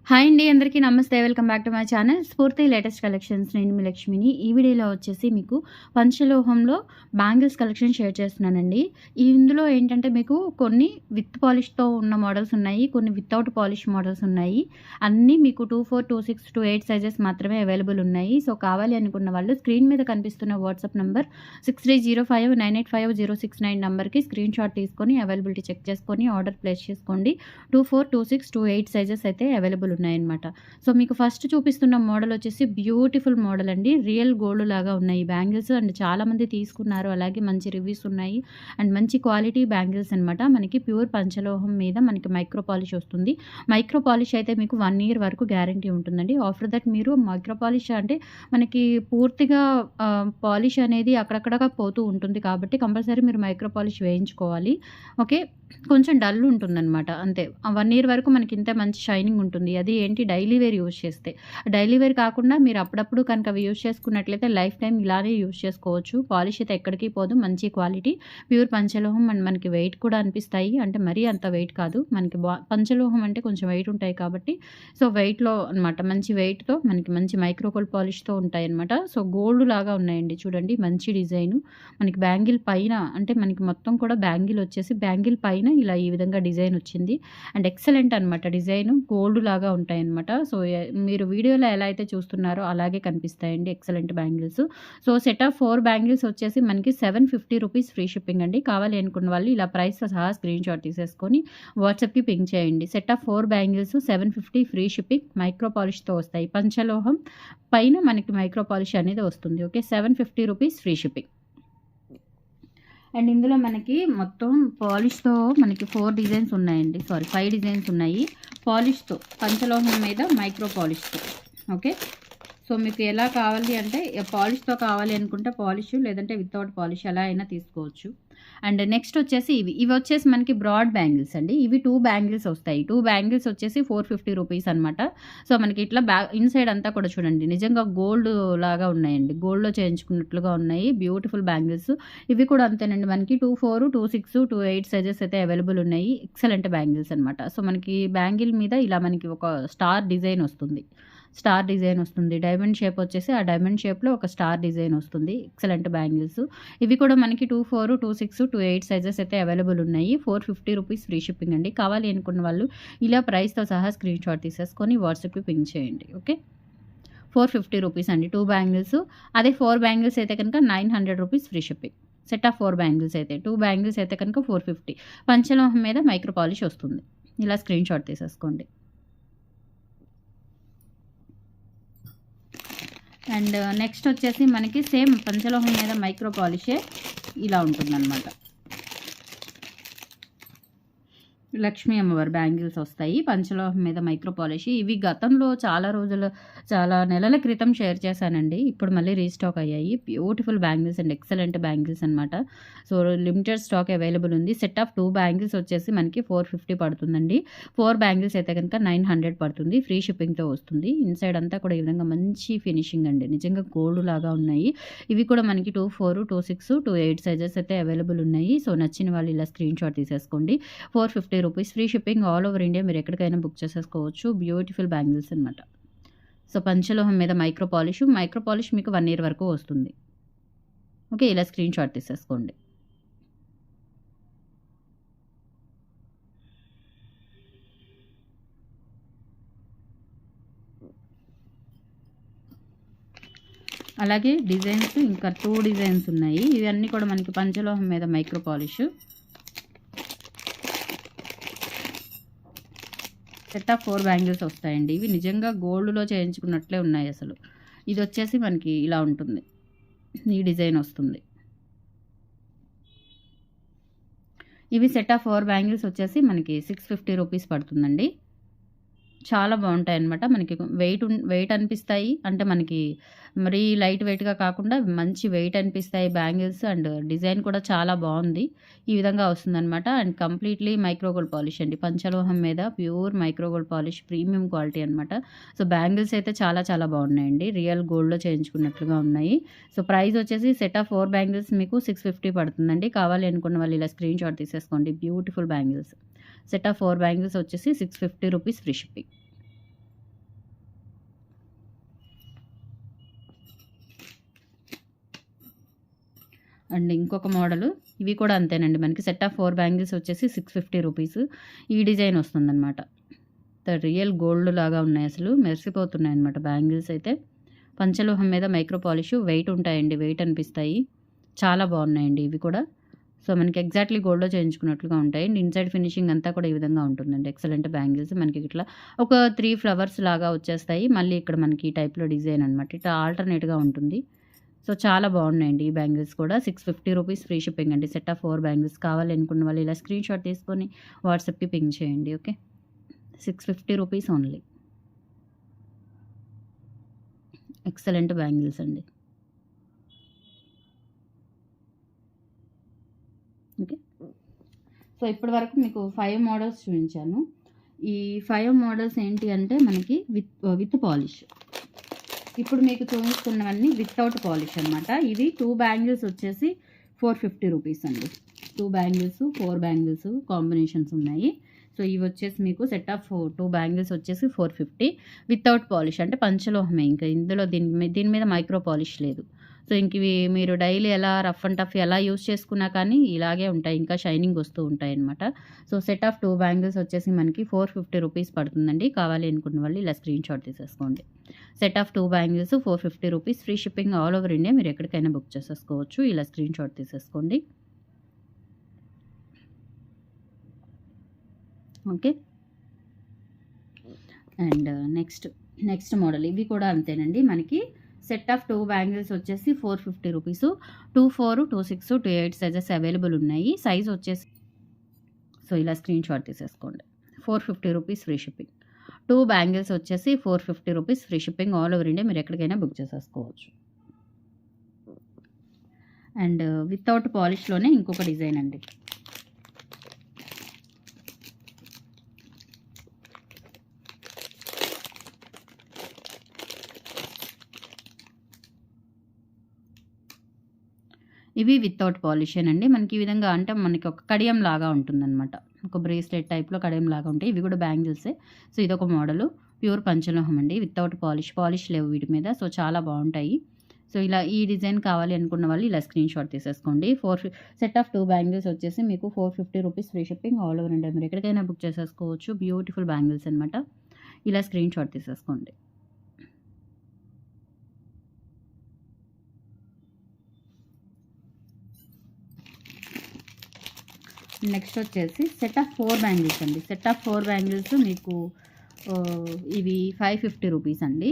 Hi అండి, అందరికీ నమస్తే. Welcome back to my channel స్ఫూర్తి లేటెస్ట్ కలెక్షన్స్. నేను మీ లక్ష్మిని. ఈ వీడియోలో వచ్చేసి మీకు పంచలోహంలో బ్యాంగిల్స్ కలెక్షన్ షేర్ చేస్తున్నానండి. ఇందులో ఏంటంటే మీకు కొన్ని విత్ పాలిష్తో ఉన్న మోడల్స్ ఉన్నాయి, కొన్ని వితౌట్ పాలిష్ మోడల్స్ ఉన్నాయి. అన్నీ మీకు 24, 26, 28 సైజెస్ మాత్రమే అవైలబుల్ ఉన్నాయి. సో కావాలి అనుకున్న వాళ్ళు స్క్రీన్ మీద కనిపిస్తున్న వాట్సాప్ నెంబర్ 6305985069 నెంబర్కి స్క్రీన్ షాట్ తీసుకొని అవైలబిలిటీ చెక్ చేసుకొని ఆర్డర్ ప్లేస్ చేసుకోండి. 24, 26, 28 సైజెస్ అయితే అవైలబుల్ ఉన్నాయన్నమాట. సో మీకు ఫస్ట్ చూపిస్తున్న మోడల్ వచ్చేసి బ్యూటిఫుల్ మోడల్ అండి. రియల్ గోల్డ్ లాగా ఉన్నాయి బ్యాంగిల్స్. అండ్ చాలామంది తీసుకున్నారు, అలాగే మంచి రివ్యూస్ ఉన్నాయి. అండ్ మంచి క్వాలిటీ బ్యాంగిల్స్ అనమాట. మనకి ప్యూర్ పంచలోహం మీద మనకి మైక్రో పాలిష్ వస్తుంది. మైక్రో పాలిష్ అయితే మీకు 1 year వరకు గ్యారంటీ ఉంటుందండి. ఆఫ్టర్ దట్ మీరు మైక్రో పాలిష్ అంటే మనకి పూర్తిగా పాలిష్ అనేది అక్కడక్కడగా పోతూ ఉంటుంది, కాబట్టి కంపల్సరీ మీరు మైక్రో పాలిష్ వేయించుకోవాలి. ఓకే, కొంచెం డల్ ఉంటుందన్నమాట అంతే. 1 year వరకు మనకి ఇంత మంచి షైనింగ్ ఉంటుంది. అది ఏంటి, డైలీ వేర్ యూజ్ చేస్తే. డైలీ వేర్ కాకుండా మీరు అప్పుడప్పుడు కనుక అవి యూజ్ చేసుకున్నట్లయితే లైఫ్ టైం ఇలానే యూజ్ చేసుకోవచ్చు. పాలిష్ అయితే ఎక్కడికి పోదు, మంచి క్వాలిటీ ప్యూర్ పంచలోహం. అండ్ మనకి వెయిట్ కూడా అనిపిస్తాయి, అంటే మరీ అంత వెయిట్ కాదు. మనకి పంచలోహం అంటే కొంచెం వెయిట్ ఉంటాయి కాబట్టి సో వెయిట్లో అనమాట, మంచి వెయిట్తో మనకి మంచి మైక్రోకోల్ పాలిష్తో ఉంటాయి అనమాట. సో గోల్డ్ లాగా ఉన్నాయండి, చూడండి మంచి డిజైను. మనకి బ్యాంగిల్ పైన అంటే మనకి మొత్తం కూడా బ్యాంగిల్ వచ్చేసి బ్యాంగిల్ పైన ఇలా ఈ విధంగా డిజైన్ వచ్చింది. అండ్ ఎక్సలెంట్ అనమాట డిజైన్, గోల్డ్ లాగా ఉంటాయి అనమాట. సో మీరు వీడియోలో ఎలా అయితే చూస్తున్నారో అలాగే కనిపిస్తాయండి, excellent bangles. So set of 4 bangles వచ్చేసి మనకి 750 రూపీస్ ఫ్రీ షిప్పింగ్ అండి. కావాలి అనుకున్న వాళ్ళు ఇలా ప్రైస్తో సహా స్క్రీన్ షాట్ తీసేసుకొని వాట్సాప్కి పింక్ చేయండి. Set of 4 bangles 750 free shipping, micro పాలిష్తో వస్తాయి. పంచలోహం పైన మనకి మైక్రో పాలిష్ అనేది వస్తుంది. Okay, 750 rupees free shipping. And ఇందులో మనకి మొత్తం పాలిష్తో మనకి 4 డిజైన్స్ ఉన్నాయండి, 5 డిజైన్స్ ఉన్నాయి పాలిష్తో, పంచలోహం మీద మైక్రో పాలిష్తో. ఓకే, సో మీకు ఎలా కావాలి అంటే పాలిష్తో కావాలి అనుకుంటే పాలిష్, లేదంటే వితౌట్ పాలిష్ ఎలా అయినా తీసుకోవచ్చు. అండ్ నెక్స్ట్ వచ్చేసి ఇవి వచ్చేసి మనకి బ్రాడ్ బ్యాంగిల్స్ అండి. ఇవి 2 బ్యాంగిల్స్ వస్తాయి. 2 బ్యాంగిల్స్ వచ్చేసి 450 రూపీస్ అనమాట. సో మనకి ఇట్లా ఇన్సైడ్ అంతా కూడా చూడండి, నిజంగా గోల్డ్ లాగా ఉన్నాయండి, గోల్డ్లో చేయించుకున్నట్లుగా ఉన్నాయి. Beautiful bangles. ఇవి కూడా అంతేనండి, మనకి 24, 26, 28 సైజెస్ అయితే అవైలబుల్ ఉన్నాయి. ఎక్సలెంట్ బ్యాంగిల్స్ అనమాట. సో మనకి బ్యాంగిల్ మీద ఇలా మనకి ఒక స్టార్ డిజైన్ వస్తుంది, డైమండ్ షేప్ వచ్చేసి ఆ డైమండ్ షేప్లో ఒక స్టార్ డిజైన్ వస్తుంది. Excellent bangles. ఇవి కూడా మనకి 24, 26, 28 సైజెస్ అయితే అవైలబుల్ ఉన్నాయి. 450 రూపీస్ ఫ్రీ షిప్పింగ్ అండి. కావాలి అనుకున్న వాళ్ళు ఇలా ప్రైస్తో సహా స్క్రీన్ షాట్ తీసేసుకొని వాట్సాప్కి పింక్ చేయండి. ఓకే, 450 రూపీస్ అండి 2 బ్యాంగిల్స్. అదే 4 బ్యాంగిల్స్ అయితే కనుక 900 rupees free shipping. Set of 4 bangles అయితే, 2 బ్యాంగిల్స్ అయితే కనుక 450. పంచలోహం మీద మైక్రో పాలిష్ వస్తుంది. ఇలా స్క్రీన్ షాట్ తీసేసుకోండి. అండ్ నెక్స్ట్ వచ్చేసి మనకి సేమ్ పంచలోహం మీద మైక్రో పాలిషే ఇలా ఉంటుందన్నమాట. లక్ష్మీ అమ్మవారి బ్యాంగిల్స్ వస్తాయి పంచలోహం మీద మైక్రో పాలిష్. ఇవి గతంలో చాలా నెలల క్రితం షేర్ చేశానండి, ఇప్పుడు మళ్ళీ రీస్టాక్ అయ్యాయి. Beautiful bangles and excellent bangles అనమాట. సో లిమిటెడ్ స్టాక్ అవైలబుల్ ఉంది. సెట్ ఆఫ్ 2 బ్యాంగిల్స్ వచ్చేసి మనకి 450 పడుతుందండి. 4 బ్యాంగిల్స్ అయితే కనుక 900 పడుతుంది. ఫ్రీ షిప్పింగ్తో వస్తుంది. ఇన్సైడ్ అంతా కూడా ఈ విధంగా మంచి ఫినిషింగ్ అండి, నిజంగా గోల్డ్ లాగా ఉన్నాయి. ఇవి కూడా మనకి 24, 26, 28 సైజెస్ అయితే అవైలబుల్ ఉన్నాయి. సో నచ్చిన వాళ్ళు ఇలా స్క్రీన్ షాట్ తీసేసుకోండి. 450 rupees free shipping, all over India మీరు ఎక్కడికైనా బుక్ చేసేసుకోవచ్చు. బ్యూటిఫుల్ బ్యాంగిల్స్ అనమాట. సో పంచలోహం మీద మైక్రో పాలిష్ మీకు 1 year వరకు వస్తుంది. ఓకే, ఇలా స్క్రీన్ షాట్ తీసేసుకోండి. అలాగే డిజైన్స్ ఇంకా 2 డిజైన్స్ ఉన్నాయి. ఇవన్నీ కూడా మనకి పంచలోహం మీద micro polish. Set of 4 bangles వస్తాయండి. ఇవి నిజంగా గోల్డ్లో చేయించుకున్నట్లే ఉన్నాయి అసలు. ఇది వచ్చేసి మనకి ఇలా ఉంటుంది, ఈ డిజైన్ వస్తుంది. ఇవి సెట్ ఆఫ్ 4 బ్యాంగిల్స్ వచ్చేసి మనకి 650 రూపీస్ పడుతుందండి. చాలా బాగుంటాయి అన్నమాట. మనకి వెయిట్ అనిపిస్తాయి, అంటే మనకి మరీ లైట్ వెయిట్గా కాకుండా మంచి వెయిట్ అనిపిస్తాయి బ్యాంగిల్స్. అండ్ డిజైన్ కూడా చాలా బాగుంది, ఈ విధంగా వస్తుందన్నమాట. అండ్ కంప్లీట్లీ మైక్రోగోల్డ్ పాలిష్ అండి, పంచలోహం మీద pure micro gold polish, premium quality అనమాట. సో బ్యాంగిల్స్ అయితే చాలా చాలా బాగున్నాయండి, రియల్ గోల్డ్లో చేయించుకున్నట్లుగా ఉన్నాయి. సో ప్రైస్ వచ్చేసి సెట్ ఆఫ్ 4 బ్యాంగిల్స్ మీకు 650 పడుతుందండి. కావాలి అనుకున్న వాళ్ళు ఇలా స్క్రీన్ షాట్ తీసేసుకోండి. Beautiful bangles. Set of 4 bangles వచ్చేసి 650 రూపీస్ ఫ్రీ షిప్పింగ్. అండ్ ఇంకొక మోడలు ఇవి కూడా అంతేనండి. మనకి సెట్ ఆఫ్ 4 బ్యాంగిల్స్ వచ్చేసి 650 రూపీస్. ఈ డిజైన్ వస్తుందన్నమాట. రియల్ గోల్డ్ లాగా ఉన్నాయి, అసలు మెరిసిపోతున్నాయి అనమాట బ్యాంగిల్స్ అయితే. పంచలోహం మీద మైక్రో పాలిష్, వెయిట్ ఉంటాయండి, వెయిట్ అనిపిస్తాయి. చాలా బాగున్నాయండి ఇవి కూడా. సో మనకి ఎగ్జాక్ట్లీ గోల్డ్లో చేయించుకున్నట్లుగా ఉంటాయి. ఇన్సైడ్ ఫినిషింగ్ అంతా కూడా ఈ విధంగా ఉంటుందండి. Excellent bangles. మనకి ఇట్లా ఒక 3 ఫ్లవర్స్ లాగా వచ్చేస్తాయి. మళ్ళీ ఇక్కడ మనకి ఈ టైప్లో డిజైన్ అనమాట. ఇట్లా ఆల్టర్నేట్గా ఉంటుంది. సో చాలా బాగున్నాయండి ఈ బ్యాంగిల్స్ కూడా. 650 రూపీస్ ఫ్రీ షిప్పింగ్ అండి. సెట్ ఆఫ్ 4 బ్యాంగిల్స్ కావాలి అనుకున్న వాళ్ళు ఇలా స్క్రీన్ షాట్ తీసుకొని వాట్సాప్కి పింగ్ చేయండి. Okay, 650 rupees only. Excellent bangles అండి. ఓకే, సో ఇప్పటి వరకు మీకు 5 మోడల్స్ చూపించాను. ఈ 5 మోడల్స్ ఏంటి అంటే మనకి విత్ పాలిష్. ఇప్పుడు మీకు చూపిస్తున్నవన్నీ వితౌట్ పాలిష్ అనమాట. ఇవి 2 బ్యాంగిల్స్ వచ్చేసి 450 రూపీస్ అండి. 2 బ్యాంగిల్స్ 4 బ్యాంగిల్స్ కాంబినేషన్స్ ఉన్నాయి. సో ఇవి వచ్చేసి మీకు సెట్ ఆఫ్ 2 బ్యాంగిల్స్ వచ్చేసి 450 వితౌట్ పాలిష్, అంటే పంచలోహమే. ఇంకా ఇందులో దీని మీద మైక్రో పాలిష్ లేదు. సో ఇంక ఇవి మీరు డైలీ ఎలా రఫ్ అండ్ టఫ్ ఎలా యూస్ చేసుకున్నా కానీ ఇలాగే ఉంటాయి, ఇంకా షైనింగ్ వస్తూ ఉంటాయి అనమాట. సో సెట్ ఆఫ్ 2 బ్యాంగిల్స్ వచ్చేసి మనకి 450 రూపీస్ పడుతుందండి. కావాలి అనుకున్న వాళ్ళు ఇలా స్క్రీన్ షాట్ తీసేసుకోండి. Set of 2 bangles 450 rupees free shipping all over India. మీరు ఎక్కడికైనా బుక్ చేసేసుకోవచ్చు. ఇలా స్క్రీన్ షాట్ తీసేసుకోండి. ఓకే, అండ్ నెక్స్ట్ మోడల్ ఇవి కూడా అంతేనండి. మనకి సెట్ ఆఫ్ 2 బ్యాంగిల్స్ వచ్చేసి 450 రూపీస్. 2, 4, 2, 6, 2, 8 సైజెస్ అవైలబుల్ ఉన్నాయి. సైజ్ వచ్చేసి సో ఇలా స్క్రీన్ షాట్ తీసేసుకోండి. 450 రూపీస్ ఫ్రీ షిప్పింగ్. 2 బ్యాంగిల్స్ వచ్చేసి 450 rupees free shipping all over India. మీరు ఎక్కడికైనా బుక్ చేసేసుకోవచ్చు. అండ్ వితౌట్ పాలిష్లోనే ఇంకొక డిజైన్ అండి. ఇవి వితౌట్ పాలిషేనండి. మనకి ఈ విధంగా అంటే మనకి ఒక కడియం లాగా ఉంటుందన్నమాట. ఒక బ్రేస్లెట్ టైప్లో కడియం లాగా ఉంటాయి. ఇవి కూడా బ్యాంగిల్సే. సో ఇదొక మోడలు. ప్యూర్ పంచలోహం అండి, వితౌట్ పాలిష్ లేవు వీటి మీద. సో చాలా బాగుంటాయి. సో ఇలా ఈ డిజైన్ కావాలి అనుకున్న వాళ్ళు ఇలా స్క్రీన్ షాట్ తీసేసుకోండి. సెట్ ఆఫ్ 2 బ్యాంగిల్స్ వచ్చేసి మీకు 450 rupees free shipping all over India. మీరు ఎక్కడికైనా బుక్ చేసేసుకోవచ్చు. బ్యూటిఫుల్ బ్యాంగిల్స్ అనమాట. ఇలా స్క్రీన్ షాట్ తీసేసుకోండి. నెక్స్ట్ వచ్చేసి సెట్ ఆఫ్ 4 బ్యాంగిల్స్ అండి. సెట్ ఆఫ్ 4 బ్యాంగిల్స్ మీకు ఇవి 550 రూపీస్ అండి.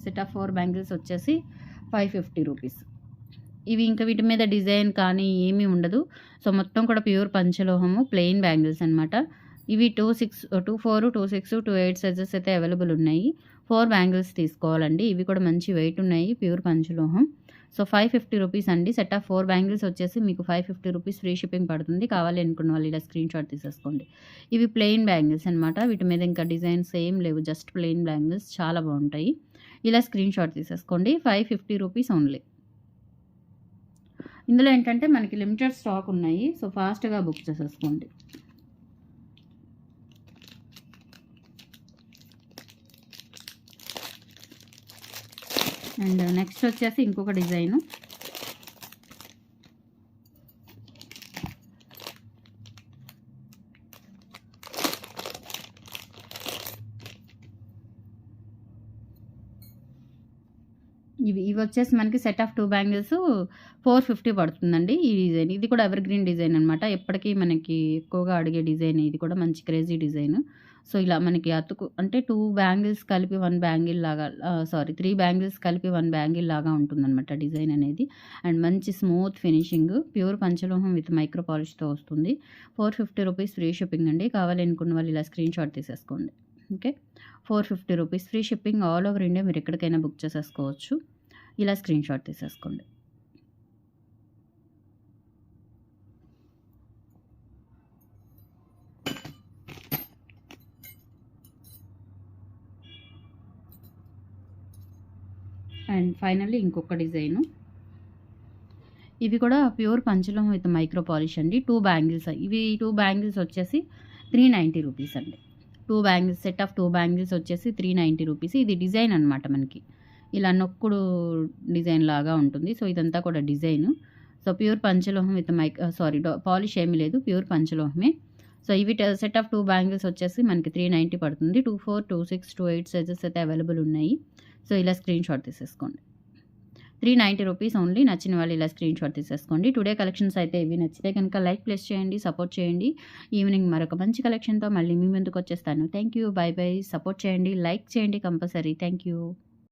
సెట్ ఆఫ్ 4 బ్యాంగిల్స్ వచ్చేసి 550 రూపీస్. ఇవి ఇంకా వీటి మీద డిజైన్ కానీ ఏమీ ఉండదు. సో మొత్తం కూడా ప్యూర్ పంచలోహము, ప్లెయిన్ బ్యాంగిల్స్ అనమాట. ఇవి 2, 4, 2, 6, 2, 8 సైజెస్ అయితే అవైలబుల్ ఉన్నాయి. 4 బ్యాంగిల్స్ తీసుకోవాలండి. ఇవి కూడా మంచి వెయిట్ ఉన్నాయి, ప్యూర్ పంచలోహం. సో 550 రూపీస్ అండి. సెట్ ఆఫ్ 4 బ్యాంగిల్స్ వచ్చేసి మీకు 550 రూపీస్ ఫ్రీ షిప్పింగ్ పడుతుంది. కావాలి అనుకున్న వాళ్ళు ఇలా స్క్రీన్ షాట్ తీసేసుకోండి. ఇవి ప్లెయిన్ బ్యాంగిల్స్ అనమాట. వీటి మీద ఇంకా డిజైన్స్ ఏం లేవు, జస్ట్ ప్లెయిన్ బ్యాంగిల్స్. చాలా బాగుంటాయి. ఇలా స్క్రీన్ షాట్ తీసేసుకోండి. 550 రూపీస్ ఓన్లీ. ఇందులో ఏంటంటే మనకి లిమిటెడ్ స్టాక్ ఉన్నాయి. సో ఫాస్ట్గా బుక్ చేసేసుకోండి. అండ్ నెక్స్ట్ వచ్చేసి ఇంకొక డిజైను. ఇవి వచ్చేసి మనకి సెట్ ఆఫ్ 2 బ్యాంగిల్స్ 450 పడుతుందండి. ఈ డిజైన్ ఇది కూడా ఎవర్ గ్రీన్ డిజైన్ అనమాట. ఎప్పటికీ మనకి ఎక్కువగా అడిగే డిజైన్. ఇది కూడా మంచి క్రేజీ డిజైన్. సో ఇలా మనకి అంటే 2 బ్యాంగిల్స్ కలిపి 1 బ్యాంగిల్ లాగా 3 బ్యాంగిల్స్ కలిపి 1 బ్యాంగిల్ లాగా ఉంటుందన్నమాట డిజైన్ అనేది. అండ్ మంచి స్మూత్ ఫినిషింగ్, ప్యూర్ పంచలోహం విత్ మైక్రో పాలిష్తో వస్తుంది. 450 రూపీస్ ఫ్రీ షిప్పింగ్ అండి. కావాలి అనుకున్న వాళ్ళు ఇలా స్క్రీన్ షాట్ తీసేసుకోండి. Okay, 450 rupees free shipping all over India. మీరు ఎక్కడికైనా బుక్ చేసేసుకోవచ్చు. ఇలా స్క్రీన్ షాట్ తీసేసుకోండి. అండ్ ఫైనల్లీ ఇంకొక డిజైను. ఇవి కూడా ప్యూర్ పంచలోహం విత్ మైక్రో పాలిష్ అండి. 2 బ్యాంగిల్స్. ఇవి 2 బ్యాంగిల్స్ వచ్చేసి 390 రూపీస్ అండి. 2 బ్యాంగిల్స్, సెట్ ఆఫ్ 2 బ్యాంగిల్స్ వచ్చేసి 390 రూపీస్. ఇది డిజైన్ అనమాట. మనకి ఇలా నొక్కుడు డిజైన్ లాగా ఉంటుంది. సో ఇదంతా కూడా డిజైన్. సో ప్యూర్ పంచలోహం విత్ పాలిష్ ఏమీ లేదు, ప్యూర్ పంచలోహమే. సో ఇవి సెట్ ఆఫ్ 2 బ్యాంగిల్స్ వచ్చేసి మనకి 390 పడుతుంది. 24, 26, 28 సైజెస్ అయితే అవైలబుల్ ఉన్నాయి. సో ఇలా స్క్రీన్ షాట్ తీసేసుకోండి. 390 రూపీస్ ఓన్లీ. నచ్చిన వాళ్ళు ఇలా స్క్రీన్ షాట్ తీసేసుకోండి. టుడే కలెక్షన్స్ అయితే ఇవి. నచ్చితే కనుక లైక్ ప్లేస్ చేయండి, సపోర్ట్ చేయండి. ఈవినింగ్ మరొక మంచి కలెక్షన్తో మళ్ళీ మీ ముందుకు వచ్చేస్తాను. Thank you, by by. Support చేయండి, లైక్ చేయండి కంపల్సరీ. Thank you.